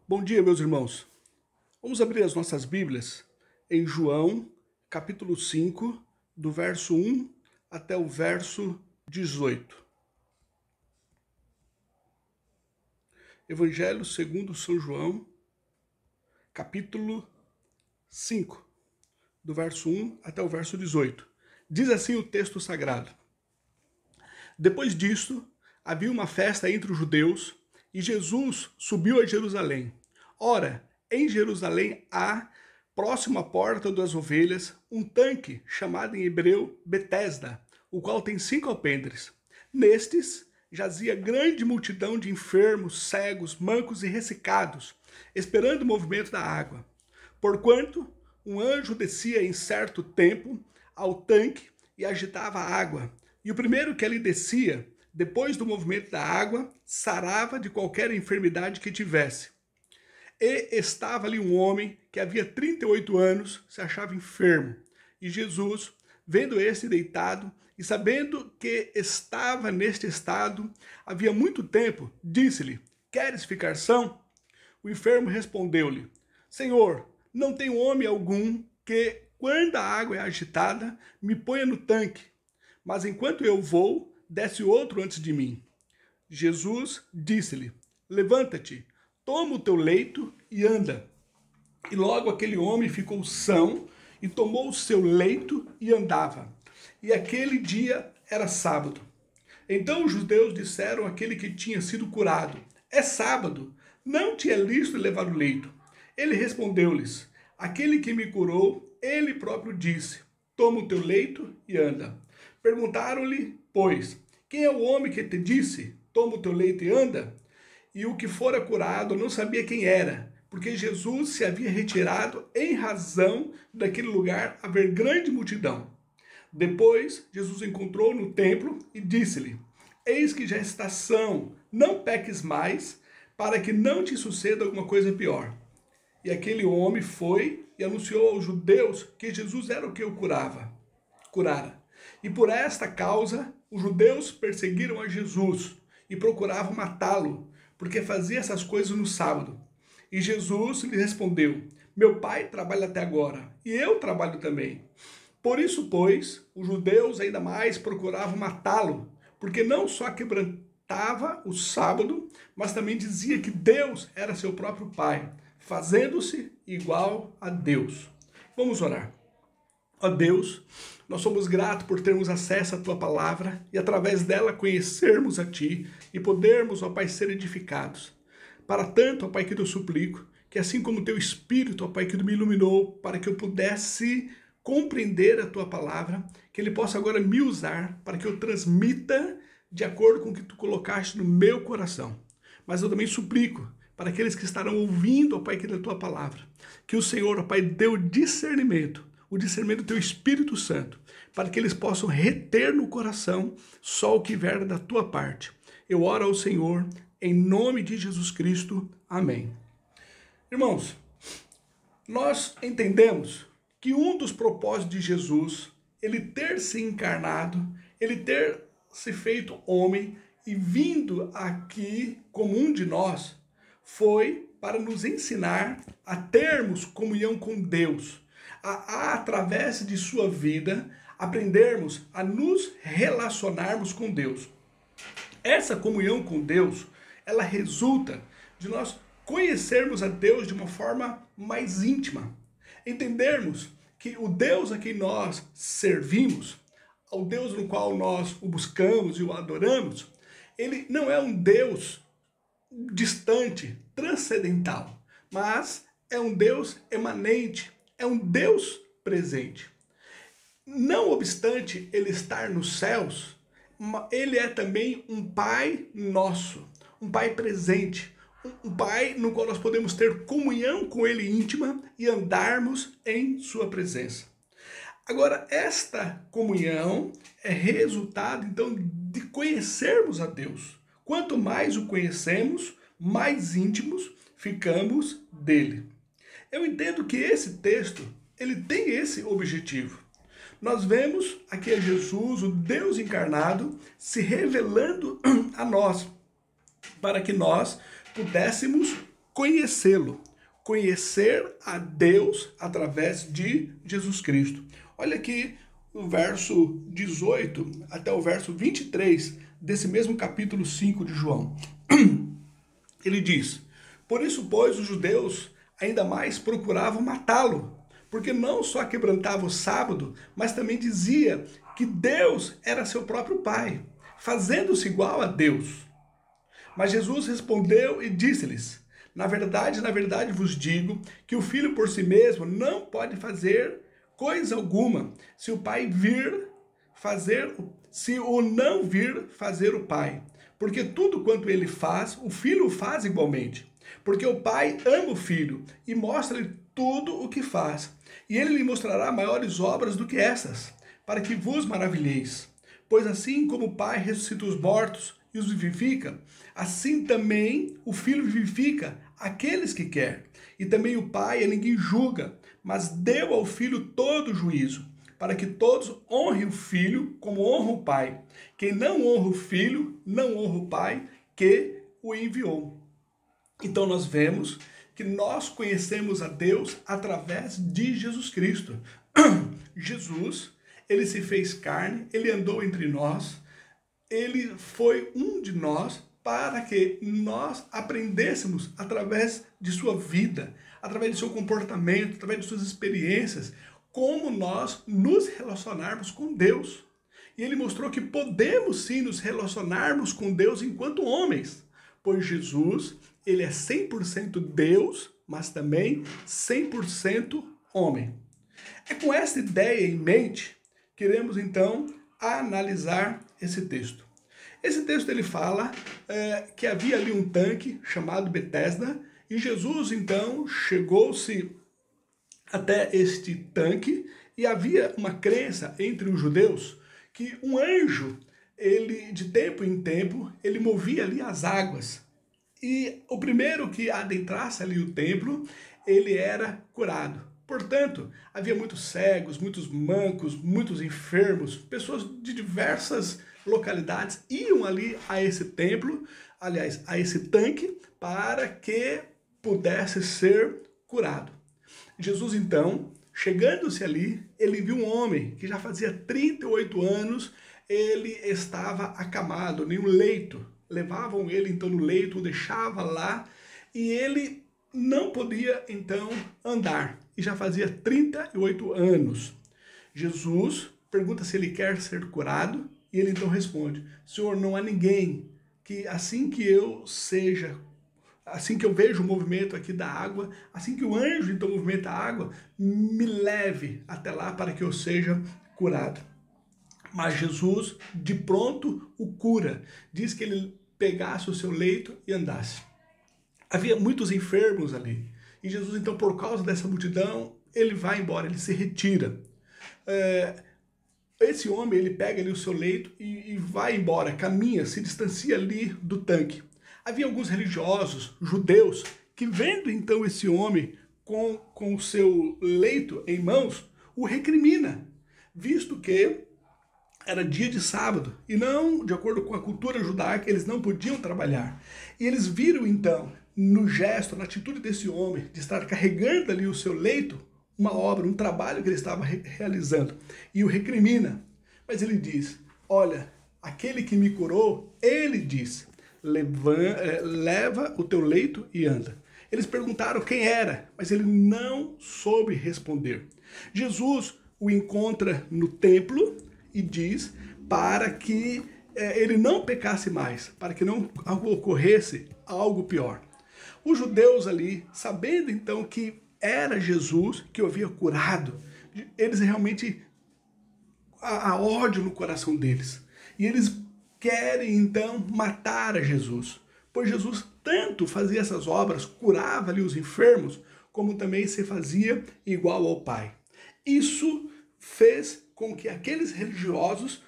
Bom dia, meus irmãos. Vamos abrir as nossas Bíblias em João, capítulo 5, do verso 1 até o verso 18. Evangelho segundo São João, capítulo 5, do verso 1 até o verso 18. Diz assim o texto sagrado: Depois disto, havia uma festa entre os judeus e Jesus subiu a Jerusalém. Ora, em Jerusalém há, próximo à porta das ovelhas, um tanque chamado em hebreu Betesda, o qual tem 5 alpendres. Nestes jazia grande multidão de enfermos, cegos, mancos e ressecados, esperando o movimento da água. Porquanto um anjo descia em certo tempo ao tanque e agitava a água, e o primeiro que ali descia, depois do movimento da água, sarava de qualquer enfermidade que tivesse. E estava ali um homem que havia 38 anos, se achava enfermo. E Jesus, vendo este deitado e sabendo que estava neste estado havia muito tempo, disse-lhe: Queres ficar são? O enfermo respondeu-lhe: Senhor, não tenho homem algum que, quando a água é agitada, me ponha no tanque. Mas enquanto eu vou, desce outro antes de mim. Jesus disse-lhe: Levanta-te, toma o teu leito e anda. E logo aquele homem ficou são e tomou o seu leito e andava. E aquele dia era sábado. Então os judeus disseram àquele que tinha sido curado: É sábado, não te é lícito levar o leito. Ele respondeu-lhes: Aquele que me curou, ele próprio disse: Toma o teu leito e anda. Perguntaram-lhe, pois, quem é o homem que te disse: Toma o teu leito e anda? E o que fora curado não sabia quem era, porque Jesus se havia retirado em razão daquele lugar haver grande multidão. Depois, Jesus encontrou no templo e disse-lhe: Eis que já está são, não peques mais, para que não te suceda alguma coisa pior. E aquele homem foi e anunciou aos judeus que Jesus era o que o curara. E por esta causa, os judeus perseguiram a Jesus e procuravam matá-lo, porque fazia essas coisas no sábado. E Jesus lhe respondeu: Meu pai trabalha até agora, e eu trabalho também. Por isso, pois, os judeus ainda mais procuravam matá-lo, porque não só quebrantava o sábado, mas também dizia que Deus era seu próprio pai, fazendo-se igual a Deus. Vamos orar. Ó Deus, nós somos gratos por termos acesso à Tua palavra e através dela conhecermos a Ti e podermos, ó Pai, ser edificados. Para tanto, ó Pai, que eu suplico, que assim como Teu Espírito, ó Pai, que me iluminou para que eu pudesse compreender a Tua palavra, que Ele possa agora me usar para que eu transmita de acordo com o que Tu colocaste no meu coração. Mas eu também suplico para aqueles que estarão ouvindo, ó Pai, que da Tua palavra, que o Senhor, ó Pai, dê o discernimento do Teu Espírito Santo, para que eles possam reter no coração só o que vier da Tua parte. Eu oro ao Senhor, em nome de Jesus Cristo. Amém. Irmãos, nós entendemos que um dos propósitos de Jesus, ele ter se encarnado, ele ter se feito homem e vindo aqui como um de nós, foi para nos ensinar a termos comunhão com Deus, através de sua vida, aprendermos a nos relacionarmos com Deus. Essa comunhão com Deus, ela resulta de nós conhecermos a Deus de uma forma mais íntima. Entendermos que o Deus a quem nós servimos, o Deus no qual nós o buscamos e o adoramos, ele não é um Deus distante, transcendental, mas é um Deus emanente, é um Deus presente. Não obstante ele estar nos céus, ele é também um Pai nosso, um Pai presente, um Pai no qual nós podemos ter comunhão com Ele íntima e andarmos em sua presença. Agora, esta comunhão é resultado, então, de conhecermos a Deus. Quanto mais o conhecemos, mais íntimos ficamos dele. Eu entendo que esse texto, ele tem esse objetivo. Nós vemos aqui a Jesus, o Deus encarnado, se revelando a nós, para que nós pudéssemos conhecê-lo, conhecer a Deus através de Jesus Cristo. Olha aqui o verso 18 até o verso 23 desse mesmo capítulo 5 de João. Ele diz: por isso, pois, os judeus ainda mais procuravam matá-lo, porque não só quebrantava o sábado, mas também dizia que Deus era seu próprio Pai, fazendo-se igual a Deus. Mas Jesus respondeu e disse-lhes: na verdade vos digo que o filho por si mesmo não pode fazer coisa alguma, se o Pai vir fazer, se o não vir fazer o Pai. Porque tudo quanto ele faz, o filho o faz igualmente. Porque o Pai ama o filho e mostra-lhe tudo o que faz. E ele lhe mostrará maiores obras do que essas, para que vos maravilheis. Pois assim como o Pai ressuscita os mortos e os vivifica, assim também o Filho vivifica aqueles que quer. E também o Pai a ninguém julga, mas deu ao Filho todo o juízo, para que todos honrem o Filho como honram o Pai. Quem não honra o Filho, não honra o Pai que o enviou. Então nós vemos que nós conhecemos a Deus através de Jesus Cristo. Jesus, ele se fez carne, ele andou entre nós, ele foi um de nós para que nós aprendêssemos através de sua vida, através de seu comportamento, através de suas experiências, como nós nos relacionarmos com Deus. E ele mostrou que podemos sim nos relacionarmos com Deus enquanto homens, pois Jesus, ele é 100% Deus, mas também 100% homem. É com essa ideia em mente, queremos então analisar esse texto. Esse texto ele fala que havia ali um tanque chamado Betesda, e Jesus então chegou-se até este tanque, e havia uma crença entre os judeus que um anjo, ele de tempo em tempo, ele movia ali as águas. E o primeiro que adentrasse ali o templo, ele era curado. Portanto, havia muitos cegos, muitos mancos, muitos enfermos, pessoas de diversas localidades iam ali a esse templo, aliás, a esse tanque, para que pudesse ser curado. Jesus, então, chegando-se ali, ele viu um homem que já fazia 38 anos, ele estava acamado em um leito. Levavam ele, então, no leito, o deixava lá, e ele não podia, então, andar. E já fazia 38 anos. Jesus pergunta se ele quer ser curado, e ele então responde: Senhor, não há ninguém que assim que eu vejo o movimento aqui da água, assim que o anjo então movimenta a água, me leve até lá para que eu seja curado. Mas Jesus, de pronto, o cura. Diz que ele pegasse o seu leito e andasse. Havia muitos enfermos ali. E Jesus, então, por causa dessa multidão, ele vai embora, ele se retira. Esse homem, ele pega ali o seu leito e vai embora, caminha, se distancia ali do tanque. Havia alguns religiosos, judeus, que vendo então esse homem com o seu leito em mãos, o recrimina, visto que era dia de sábado, e não, de acordo com a cultura judaica, eles não podiam trabalhar. E eles viram então, no gesto, na atitude desse homem, de estar carregando ali o seu leito, uma obra, um trabalho que ele estava realizando, e o recrimina. Mas ele diz: olha, aquele que me curou, ele diz, leva o teu leito e anda. Eles perguntaram quem era, mas ele não soube responder. Jesus o encontra no templo e diz para que ele não pecasse mais, para que não ocorresse algo pior. Os judeus ali, sabendo então que era Jesus que o havia curado, eles realmente há ódio no coração deles. E eles querem então matar a Jesus, pois Jesus tanto fazia essas obras, curava ali os enfermos, como também se fazia igual ao Pai. Isso fez com que aqueles religiosos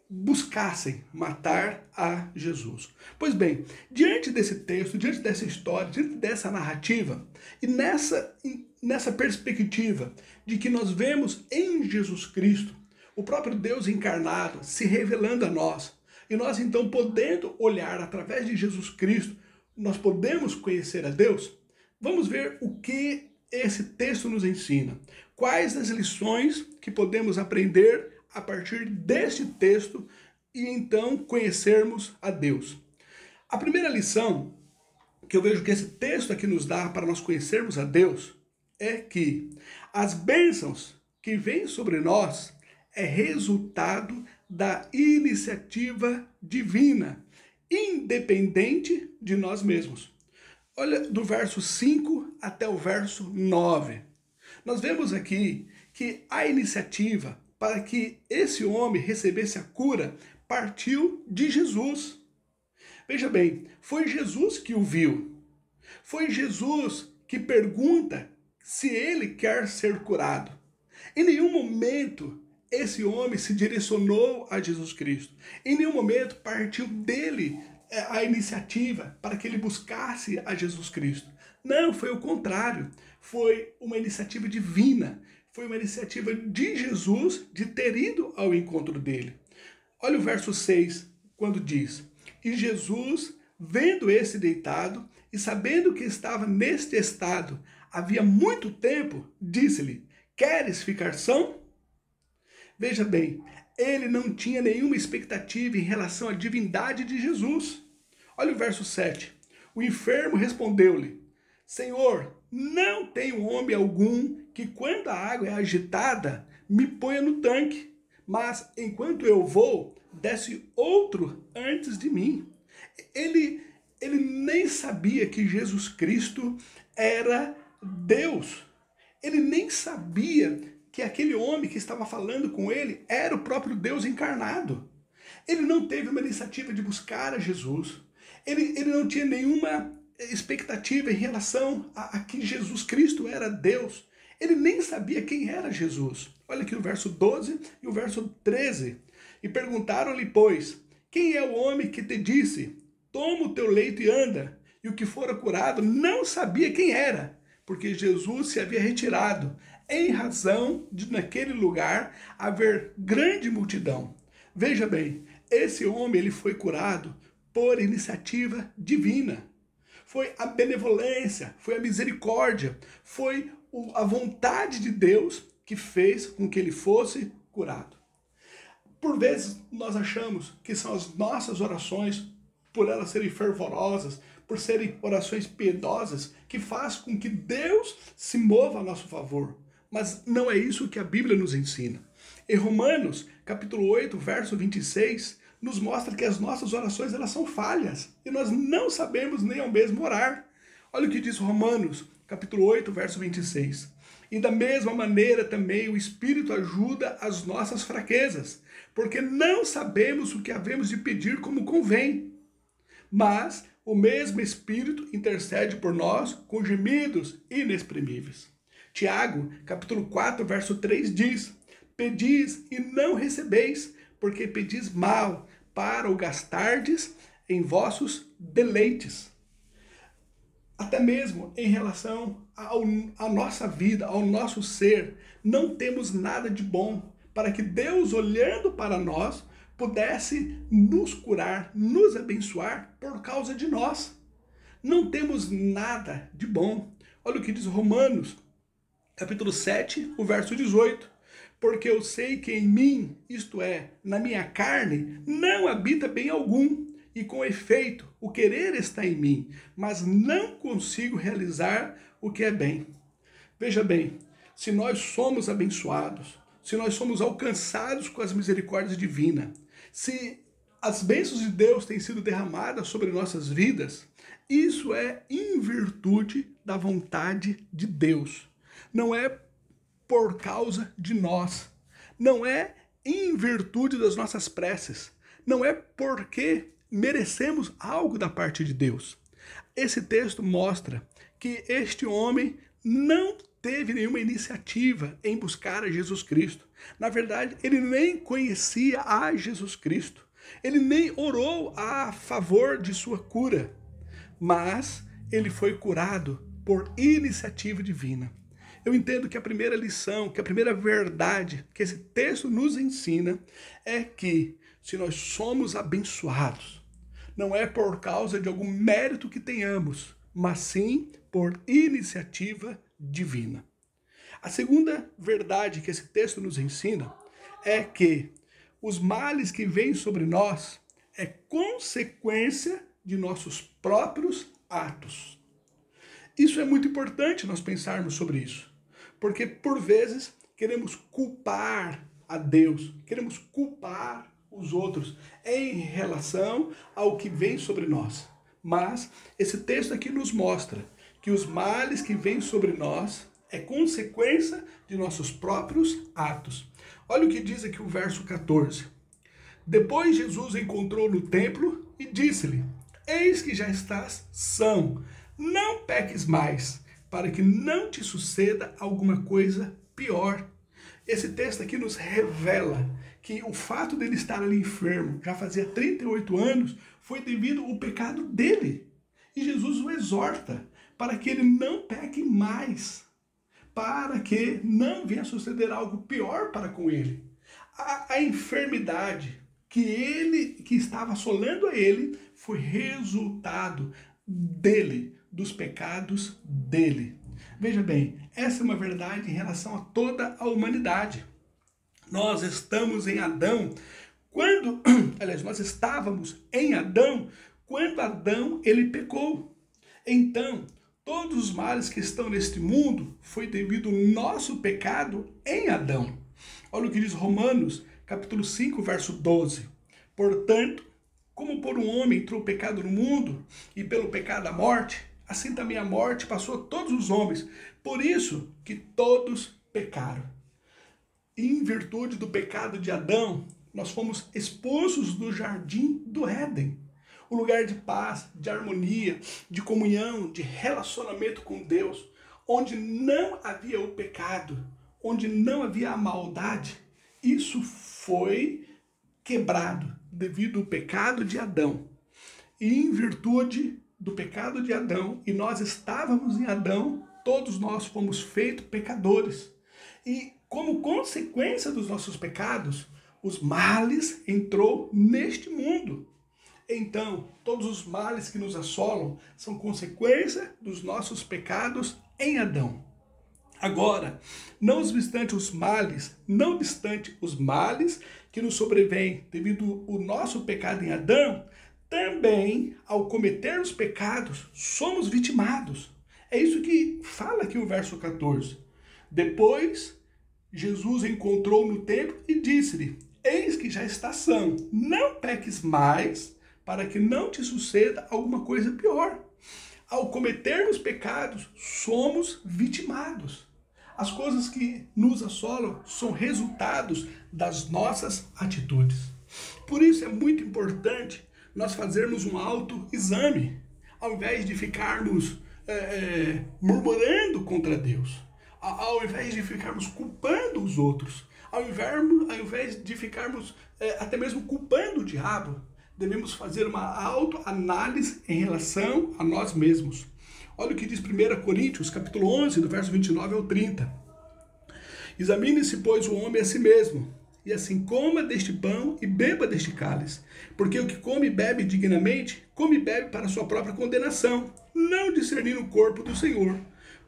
buscassem matar a Jesus. Pois bem, diante desse texto, diante dessa história, diante dessa narrativa, e nessa perspectiva de que nós vemos em Jesus Cristo o próprio Deus encarnado se revelando a nós, e nós então podendo olhar através de Jesus Cristo nós podemos conhecer a Deus? Vamos ver o que esse texto nos ensina. Quais as lições que podemos aprender a partir deste texto e então conhecermos a Deus. A primeira lição que eu vejo que esse texto aqui nos dá para nós conhecermos a Deus é que as bênçãos que vêm sobre nós é resultado da iniciativa divina, independente de nós mesmos. Olha, do verso 5 até o verso 9. Nós vemos aqui que a iniciativa para que esse homem recebesse a cura partiu de Jesus. Veja bem, foi Jesus que o viu. Foi Jesus que pergunta se ele quer ser curado. Em nenhum momento esse homem se direcionou a Jesus Cristo. Em nenhum momento partiu dele a iniciativa para que ele buscasse a Jesus Cristo. Não, foi o contrário. Foi uma iniciativa divina. Foi uma iniciativa de Jesus de ter ido ao encontro dele. Olha o verso 6, quando diz: E Jesus, vendo esse deitado e sabendo que estava neste estado havia muito tempo, disse-lhe: Queres ficar são? Veja bem, ele não tinha nenhuma expectativa em relação à divindade de Jesus. Olha o verso 7. O enfermo respondeu-lhe: Senhor, não tenho homem algum que, quando a água é agitada, me ponha no tanque, mas enquanto eu vou, desce outro antes de mim. Ele nem sabia que Jesus Cristo era Deus. Ele nem sabia que aquele homem que estava falando com ele era o próprio Deus encarnado. Ele não teve uma iniciativa de buscar a Jesus. Ele não tinha nenhuma expectativa em relação a que Jesus Cristo era Deus. Ele nem sabia quem era Jesus. Olha aqui o verso 12 e o verso 13. E perguntaram-lhe, pois, quem é o homem que te disse, toma o teu leito e anda? E o que fora curado não sabia quem era, porque Jesus se havia retirado, em razão de naquele lugar haver grande multidão. Veja bem, esse homem ele foi curado por iniciativa divina. Foi a benevolência, foi a misericórdia, foi a vontade de Deus que fez com que ele fosse curado. Por vezes nós achamos que são as nossas orações, por elas serem fervorosas, por serem orações piedosas, que faz com que Deus se mova a nosso favor. Mas não é isso que a Bíblia nos ensina. Em Romanos, capítulo 8, verso 26, nos mostra que as nossas orações elas são falhas e nós não sabemos nem ao mesmo orar. Olha o que diz Romanos, capítulo 8, verso 26. E da mesma maneira também o Espírito ajuda as nossas fraquezas, porque não sabemos o que havemos de pedir como convém. Mas o mesmo Espírito intercede por nós com gemidos inexprimíveis. Tiago, capítulo 4, verso 3 diz: Pedis e não recebeis, porque pedis mal, para o gastardes em vossos deleites. Até mesmo em relação à nossa vida, ao nosso ser, não temos nada de bom para que Deus, olhando para nós, pudesse nos curar, nos abençoar por causa de nós. Não temos nada de bom. Olha o que diz Romanos, capítulo 7, o verso 18. Porque eu sei que em mim, isto é, na minha carne, não habita bem algum, e com efeito, o querer está em mim, mas não consigo realizar o que é bem. Veja bem, se nós somos abençoados, se nós somos alcançados com as misericórdias divinas, se as bênçãos de Deus têm sido derramadas sobre nossas vidas, isso é em virtude da vontade de Deus. Não é por causa de nós. Não é em virtude das nossas preces. Não é porque merecemos algo da parte de Deus. Esse texto mostra que este homem não teve nenhuma iniciativa em buscar a Jesus Cristo. Na verdade, ele nem conhecia a Jesus Cristo. Ele nem orou a favor de sua cura. Mas ele foi curado por iniciativa divina. Eu entendo que a primeira lição, que a primeira verdade que esse texto nos ensina é que se nós somos abençoados, não é por causa de algum mérito que tenhamos, mas sim por iniciativa divina. A segunda verdade que esse texto nos ensina é que os males que vêm sobre nós é consequência de nossos próprios atos. Isso é muito importante nós pensarmos sobre isso, porque por vezes queremos culpar a Deus, queremos culpar os outros em relação ao que vem sobre nós. Mas esse texto aqui nos mostra que os males que vêm sobre nós é consequência de nossos próprios atos. Olha o que diz aqui o verso 14. Depois Jesus encontrou no templo e disse-lhe: eis que já estás são, não peques mais, para que não te suceda alguma coisa pior. Esse texto aqui nos revela que o fato dele estar ali enfermo, já fazia 38 anos, foi devido ao pecado dele. E Jesus o exorta para que ele não peque mais, para que não venha suceder algo pior para com ele. A enfermidade que estava assolando a ele foi resultado dele, dos pecados dele. Veja bem, essa é uma verdade em relação a toda a humanidade. Nós estamos em Adão nós estávamos em Adão quando Adão ele pecou. Então, todos os males que estão neste mundo foi devido ao nosso pecado em Adão. Olha o que diz Romanos, capítulo 5, verso 12. Portanto, como por um homem entrou o pecado no mundo, e pelo pecado a morte, assim também a morte passou a todos os homens. Por isso que todos pecaram. Em virtude do pecado de Adão, nós fomos expulsos do jardim do Éden. O lugar de paz, de harmonia, de comunhão, de relacionamento com Deus, onde não havia o pecado, onde não havia a maldade. Isso foi quebrado devido ao pecado de Adão. E em virtude do pecado de Adão, e nós estávamos em Adão, todos nós fomos feitos pecadores. E como consequência dos nossos pecados, os males entrou neste mundo. Então, todos os males que nos assolam são consequência dos nossos pecados em Adão. Agora, não obstante os males que nos sobrevêm devido ao nosso pecado em Adão, também, ao cometer os pecados, somos vitimados. É isso que fala aqui o verso 14. Depois, Jesus encontrou no templo e disse-lhe: eis que já está são, não peques mais, para que não te suceda alguma coisa pior. Ao cometermos pecados, somos vitimados. As coisas que nos assolam são resultados das nossas atitudes. Por isso é muito importante nós fazermos um autoexame, ao invés de ficarmos murmurando contra Deus, ao invés de ficarmos culpando os outros, ao invés de ficarmos até mesmo culpando o diabo, devemos fazer uma autoanálise em relação a nós mesmos. Olha o que diz 1 Coríntios, capítulo 11, do verso 29 ao 30. Examine-se, pois, o homem a si mesmo, e assim coma deste pão e beba deste cálice. Porque o que come e bebe dignamente, come e bebe para a sua própria condenação, não discernindo o corpo do Senhor.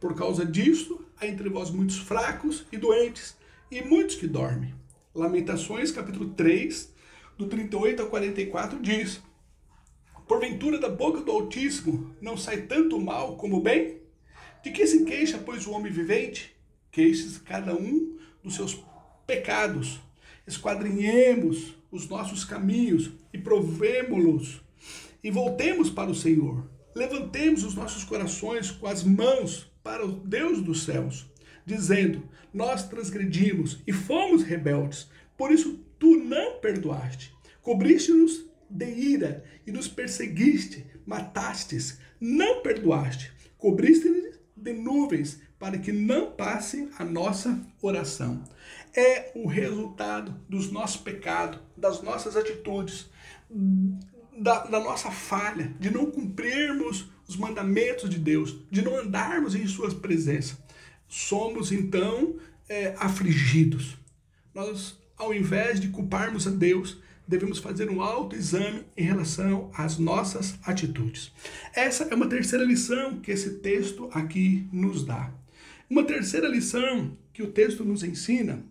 Por causa disto, há entre vós muitos fracos e doentes, e muitos que dormem. Lamentações, capítulo 3, do 38 ao 44, diz: porventura da boca do Altíssimo não sai tanto mal como o bem? De que se queixa, pois, o homem vivente? Queixe-se cada um dos seus pecados. Esquadrinhemos os nossos caminhos e provemo-los, e voltemos para o Senhor. Levantemos os nossos corações com as mãos para o Deus dos céus, dizendo: nós transgredimos e fomos rebeldes, por isso tu não perdoaste. Cobriste-nos de ira e nos perseguiste, matastes, não perdoaste. Cobriste-nos de nuvens para que não passe a nossa oração. É o resultado dos nossos pecados, das nossas atitudes, da nossa falha, de não cumprirmos os mandamentos de Deus, de não andarmos em suas presenças. Somos, então, afligidos. Nós, ao invés de culparmos a Deus, devemos fazer um autoexame em relação às nossas atitudes. Essa é uma terceira lição que esse texto aqui nos dá. Uma terceira lição que o texto nos ensina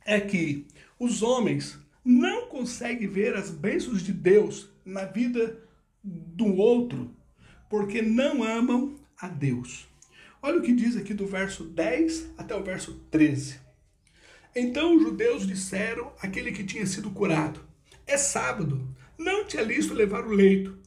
é que os homens não conseguem ver as bênçãos de Deus na vida do outro porque não amam a Deus. Olha o que diz aqui do verso 10 até o verso 13. Então os judeus disseram àquele que tinha sido curado: é sábado, não te é lícito levar o leito.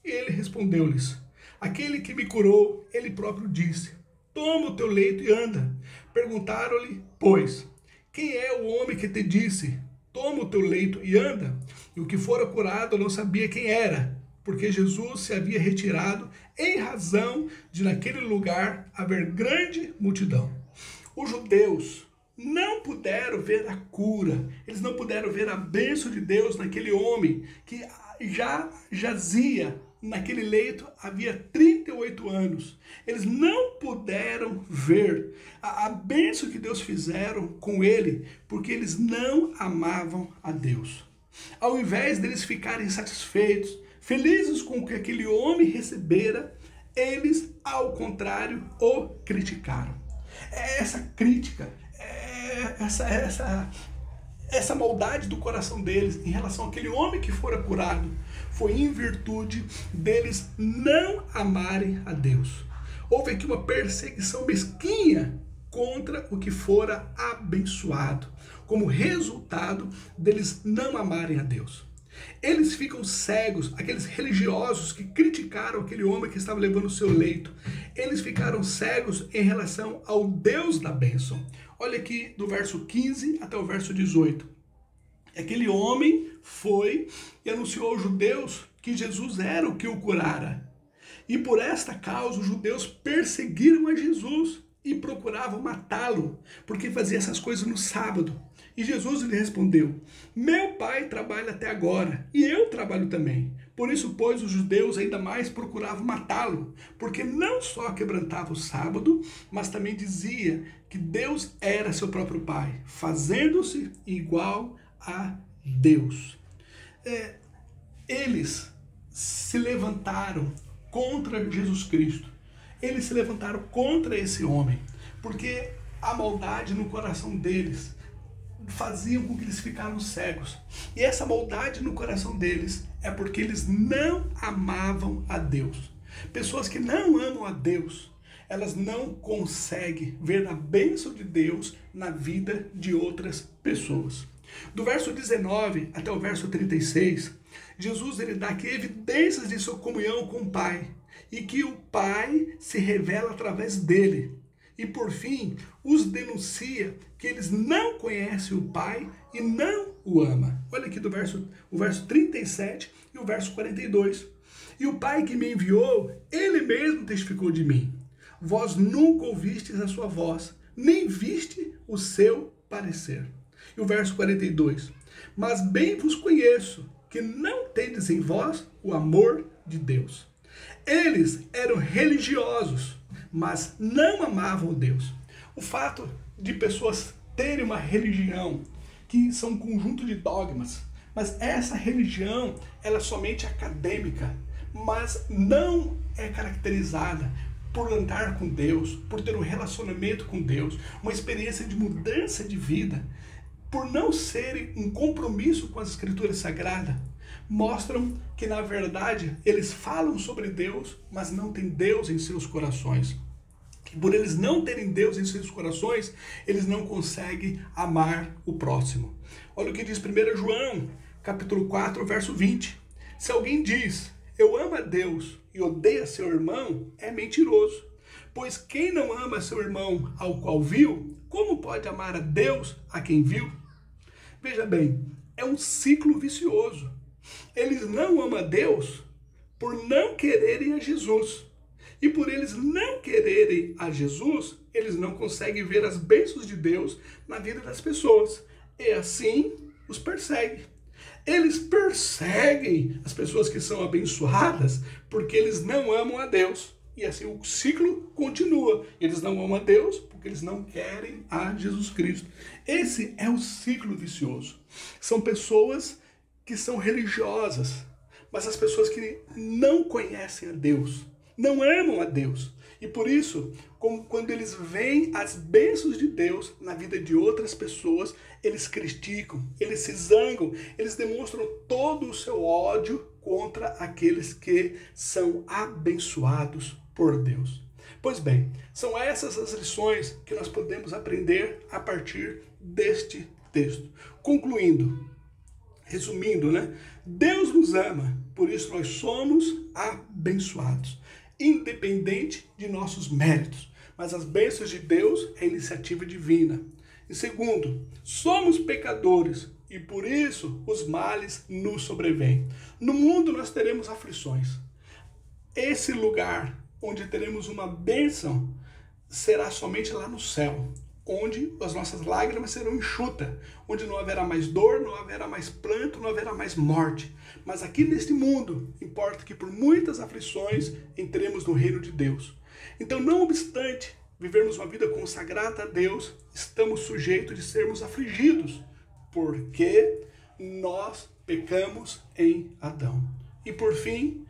E ele respondeu-lhes: aquele que me curou, ele próprio disse: toma o teu leito e anda. Perguntaram-lhe, pois, quem é o homem que te disse: toma o teu leito e anda? E o que fora curado não sabia quem era, porque Jesus se havia retirado em razão de naquele lugar haver grande multidão. Os judeus não puderam ver a cura, eles não puderam ver a bênção de Deus naquele homem que já jazia naquele leito havia 38 anos. Eles não puderam ver a bênção que Deus fizeram com ele, porque eles não amavam a Deus. Ao invés deles ficarem satisfeitos, felizes com o que aquele homem recebera, eles, ao contrário, o criticaram. Essa crítica, essa maldade do coração deles em relação àquele homem que fora curado, foi em virtude deles não amarem a Deus. Houve aqui uma perseguição mesquinha contra o que fora abençoado, como resultado deles não amarem a Deus. Eles ficam cegos, aqueles religiosos que criticaram aquele homem que estava levando o seu leito, eles ficaram cegos em relação ao Deus da bênção. Olha aqui do verso 15 até o verso 18. Aquele homem foi e anunciou aos judeus que Jesus era o que o curara. E por esta causa os judeus perseguiram a Jesus e procuravam matá-lo, porque fazia essas coisas no sábado. E Jesus lhe respondeu: meu pai trabalha até agora, e eu trabalho também. Por isso, pois, os judeus ainda mais procuravam matá-lo, porque não só quebrantava o sábado, mas também dizia que Deus era seu próprio pai, fazendo-se igual a Deus. Eles se levantaram contra Jesus Cristo. Eles se levantaram contra esse homem, porque a maldade no coração deles faziam com que eles ficaram cegos. E essa maldade no coração deles é porque eles não amavam a Deus. Pessoas que não amam a Deus, elas não conseguem ver a bênção de Deus na vida de outras pessoas. Do verso 19 até o verso 36, Jesus ele dá aqui evidências de sua comunhão com o Pai, e que o Pai se revela através dele. E por fim, os denuncia que eles não conhecem o Pai e não o amam. Olha aqui o verso 37 e o verso 42. E o Pai que me enviou, ele mesmo testificou de mim. Vós nunca ouvistes a sua voz, nem viste o seu parecer. E o verso 42. Mas bem vos conheço, que não tendes em vós o amor de Deus. Eles eram religiosos, mas não amavam Deus. O fato de pessoas terem uma religião que são um conjunto de dogmas, mas essa religião ela é somente acadêmica, mas não é caracterizada por andar com Deus, por ter um relacionamento com Deus, uma experiência de mudança de vida, por não serem um compromisso com as Escrituras Sagradas, mostram que, na verdade, eles falam sobre Deus, mas não têm Deus em seus corações. E por eles não terem Deus em seus corações, eles não conseguem amar o próximo. Olha o que diz 1 João, capítulo 4, verso 20. Se alguém diz, eu amo a Deus e odeia seu irmão, é mentiroso. Pois quem não ama seu irmão ao qual viu, como pode amar a Deus a quem viu? Veja bem, é um ciclo vicioso. Eles não amam a Deus por não quererem a Jesus. E por eles não quererem a Jesus, eles não conseguem ver as bênçãos de Deus na vida das pessoas. E assim os perseguem. Eles perseguem as pessoas que são abençoadas porque eles não amam a Deus. E assim o ciclo continua. Eles não amam a Deus porque eles não querem a Jesus Cristo. Esse é o ciclo vicioso. São pessoas que são religiosas, mas as pessoas que não conhecem a Deus, não amam a Deus. E por isso, quando eles veem as bênçãos de Deus na vida de outras pessoas, eles criticam, eles se zangam, eles demonstram todo o seu ódio contra aqueles que são abençoados por Deus. Pois bem, são essas as lições que nós podemos aprender a partir deste texto. Concluindo, resumindo, Deus nos ama, por isso nós somos abençoados, independente de nossos méritos. Mas as bênçãos de Deus é iniciativa divina. E segundo, somos pecadores e por isso os males nos sobrevêm. No mundo nós teremos aflições. Esse lugar onde teremos uma bênção será somente lá no céu, onde as nossas lágrimas serão enxutas, onde não haverá mais dor, não haverá mais pranto, não haverá mais morte. Mas aqui neste mundo, importa que por muitas aflições entremos no reino de Deus. Então, não obstante vivermos uma vida consagrada a Deus, estamos sujeitos de sermos afligidos, porque nós pecamos em Adão. E por fim,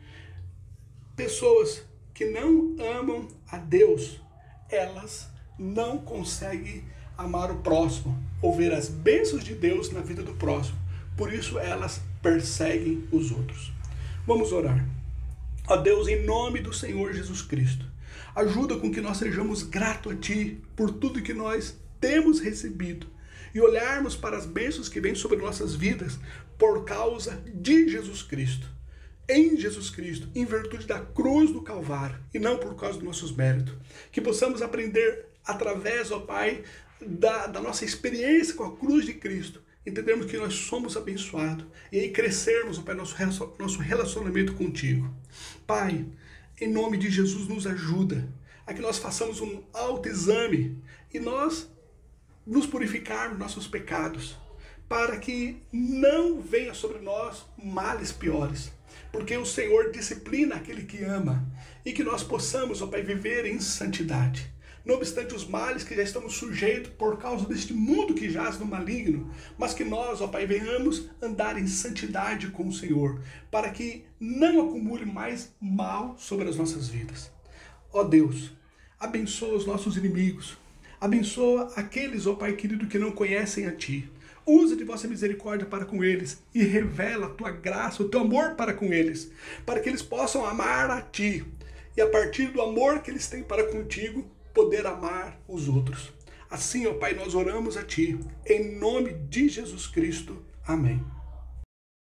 pessoas que não amam a Deus, elas não conseguem amar o próximo, ou ver as bênçãos de Deus na vida do próximo. Por isso elas perseguem os outros. Vamos orar. Ó Deus, em nome do Senhor Jesus Cristo, ajuda com que nós sejamos gratos a Ti por tudo que nós temos recebido e olharmos para as bênçãos que vêm sobre nossas vidas por causa de Jesus Cristo. Em Jesus Cristo, em virtude da cruz do Calvário, e não por causa dos nossos méritos. Que possamos aprender através, ó Pai, da nossa experiência com a cruz de Cristo, entendermos que nós somos abençoados, e aí crescermos, ó Pai, nosso relacionamento contigo. Pai, em nome de Jesus, nos ajuda a que nós façamos um autoexame e nós nos purificarmos nossos pecados, para que não venha sobre nós males piores. Porque o Senhor disciplina aquele que ama, e que nós possamos, ó Pai, viver em santidade. Não obstante os males que já estamos sujeitos por causa deste mundo que jaz no maligno, mas que nós, ó Pai, venhamos andar em santidade com o Senhor, para que não acumule mais mal sobre as nossas vidas. Ó Deus, abençoa os nossos inimigos, abençoa aqueles, ó Pai querido, que não conhecem a Ti. Usa de vossa misericórdia para com eles e revela a tua graça, o teu amor para com eles, para que eles possam amar a Ti e a partir do amor que eles têm para contigo, poder amar os outros. Assim, ó Pai, nós oramos a Ti, em nome de Jesus Cristo. Amém.